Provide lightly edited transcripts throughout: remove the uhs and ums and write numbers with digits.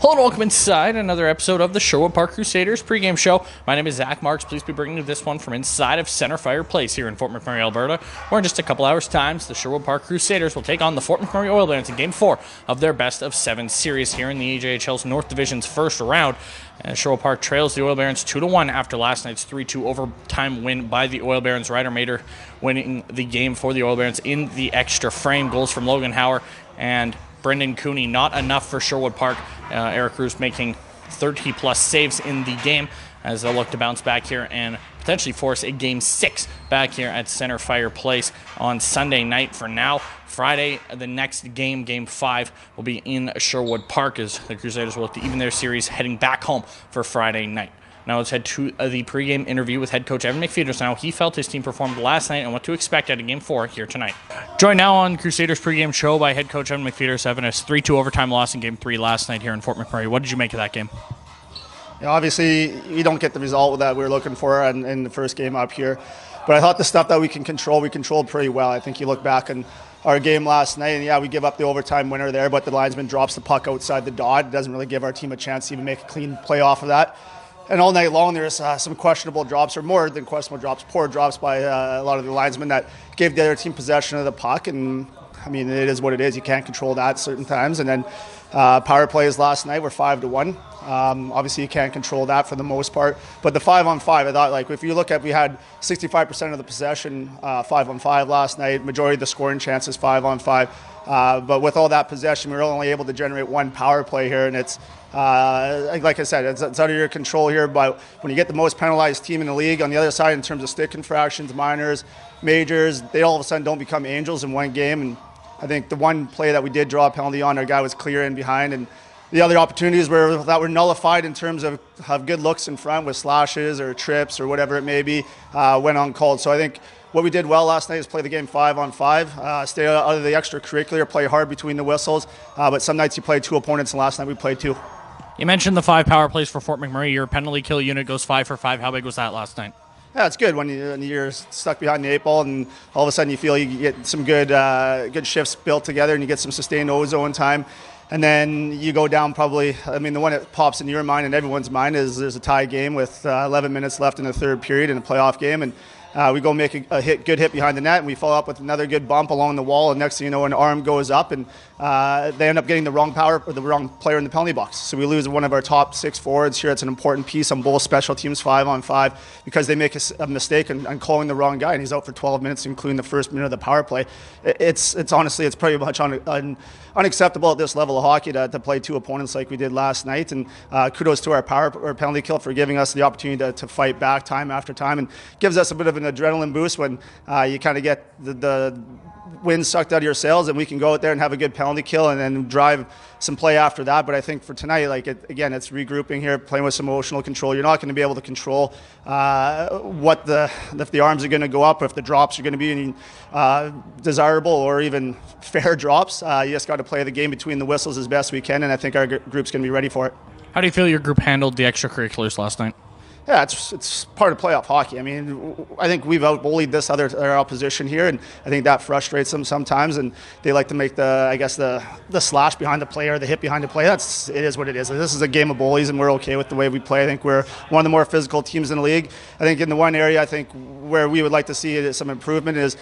Hello and welcome inside another episode of the Sherwood Park Crusaders pregame show. My name is Zach Marks. Please be bringing you this one from inside of Centerfire Place here in Fort McMurray, Alberta, where in just a couple hours' time, the Sherwood Park Crusaders will take on the Fort McMurray Oil Barons in Game 4 of their best of 7 series here in the AJHL's North Division's first round. Sherwood Park trails the Oil Barons 2-1 after last night's 3-2 overtime win by the Oil Barons. Ryder Mater winning the game for the Oil Barons in the extra frame. Goals from Logan Hauer and Brendan Cooney, not enough for Sherwood Park. Eric Roos making 30-plus saves in the game as they'll look to bounce back here and potentially force a Game 6 back here at Centerfire Place on Sunday night. For now, Friday, the next game, Game 5, will be in Sherwood Park as the Crusaders will look to even their series heading back home for Friday night. Now let's head to the pregame interview with head coach Evan McFeeters. Now he felt his team performed last night and what to expect out of Game 4 here tonight. Joined now on Crusaders pregame show by head coach Evan McFeeters. Evan, a 3-2 overtime loss in Game 3 last night here in Fort McMurray. What did you make of that game? You know, obviously, you don't get the result that we were looking for in the first game up here. But I thought the stuff that we controlled pretty well. I think you look back on our game last night, and yeah, we give up the overtime winner there, but the linesman drops the puck outside the dot. It doesn't really give our team a chance to even make a clean play off of that. And all night long, there's some questionable drops, or more than questionable drops, poor drops by a lot of the linesmen that gave the other team possession of the puck. And, I mean, it is what it is. You can't control that certain times. And then power plays last night were 5-1. Obviously, you can't control that for the most part. But the 5-on-5, I thought, like, if you look at, we had 65% of the possession 5-on-5 last night. Majority of the scoring chances 5-on-5. But with all that possession, we were only able to generate one power play here, and it's like I said, it's out of your control here. But when you get the most penalized team in the league on the other side in terms of stick infractions, minors, majors, they all of a sudden don't become angels in one game. And I think the one play that we did draw a penalty on, our guy was clear in behind, and the other opportunities that were nullified in terms of good looks in front with slashes or trips or whatever it may be went uncalled. So I think what we did well last night is play the game 5-on-5, stay out of the extracurricular, play hard between the whistles. But some nights you play two opponents, and last night we played two. You mentioned the 5 power plays for Fort McMurray. Your penalty kill unit goes 5 for 5. How big was that last night? Yeah, it's good when you're stuck behind the 8 ball and all of a sudden you feel you get some good shifts built together and you get some sustained O-zone time. And then you go down probably, I mean, the one that pops in your mind and everyone's mind is there's a tie game with 11 minutes left in the third period in a playoff game. And we go make a good hit behind the net, and we follow up with another good bump along the wall. And next thing you know, an arm goes up, and they end up getting the wrong player in the penalty box. So we lose one of our top 6 forwards here. It's an important piece on both special teams, 5-on-5, because they make a mistake on calling the wrong guy, and he's out for 12 minutes, including the first minute of the power play. It's honestly, it's pretty much unacceptable at this level of hockey to play 2 opponents like we did last night. And kudos to our penalty kill for giving us the opportunity to fight back time after time, and gives us a bit of an adrenaline boost when you kind of get the wind sucked out of your sails, and we can go out there and have a good penalty kill and then drive some play after that. But I think for tonight, again, it's regrouping here, playing with some emotional control. You're not going to be able to control if the arms are going to go up, or if the drops are going to be any desirable or even fair drops. You just got to play the game between the whistles as best we can, and I think our group's going to be ready for it. How do you feel your group handled the extracurriculars last night? Yeah, it's part of playoff hockey. I mean, I think we've out-bullied our opposition here, and I think that frustrates them sometimes, and they like to make the slash behind the play or the hit behind the play. It is what it is. This is a game of bullies, and we're okay with the way we play. I think we're one of the more physical teams in the league. I think in the one area where we would like to see some improvement is,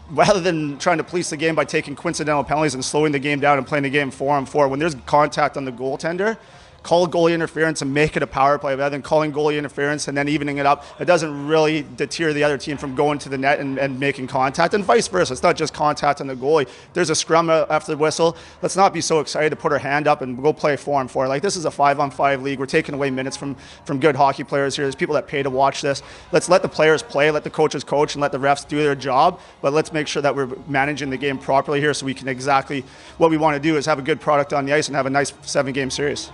rather than trying to police the game by taking coincidental penalties and slowing the game down and playing the game 4-on-4, when there's contact on the goaltender, call goalie interference and make it a power play rather than calling goalie interference and then evening it up. It doesn't really deter the other team from going to the net and making contact, and vice versa. It's not just contact on the goalie. There's a scrum after the whistle. Let's not be so excited to put our hand up and go play 4-on-4. Like, this is a 5-on-5 league. We're taking away minutes from good hockey players here. There's people that pay to watch this. Let's let the players play, let the coaches coach, and let the refs do their job. But let's make sure that we're managing the game properly here, so we can exactly what we want to do is have a good product on the ice and have a nice 7-game series.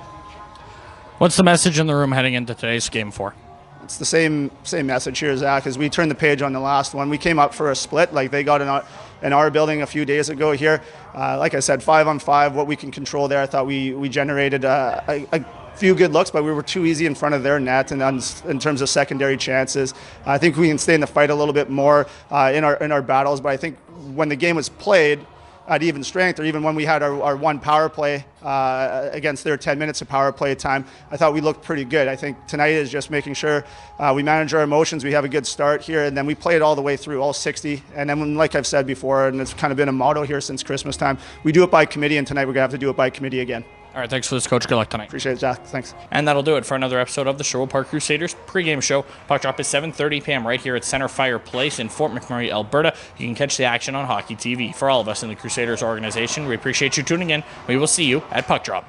What's the message in the room heading into today's Game 4? It's the same message here, Zach, as we turned the page on the last one. We came up for a split, like they got in our building a few days ago here. Like I said, 5-on-5, what we can control there. I thought we generated a few good looks, but we were too easy in front of their net, and in terms of secondary chances. I think we can stay in the fight a little bit more in our battles, but I think when the game was played, at even strength, or even when we had our one power play against their 10 minutes of power play time, I thought we looked pretty good. I think tonight is just making sure we manage our emotions, we have a good start here, and then we play it all the way through, all 60. And then, like I've said before, and it's kind of been a motto here since Christmas time, we do it by committee, and tonight we're going to have to do it by committee again. All right, thanks for this, Coach. Good luck tonight. Appreciate it, Jack. Thanks. And that'll do it for another episode of the Sherwood Park Crusaders pregame show. Puck drop is 7:30 p.m. right here at Center Fire Place in Fort McMurray, Alberta. You can catch the action on Hockey TV. For all of us in the Crusaders organization, we appreciate you tuning in. We will see you at puck drop.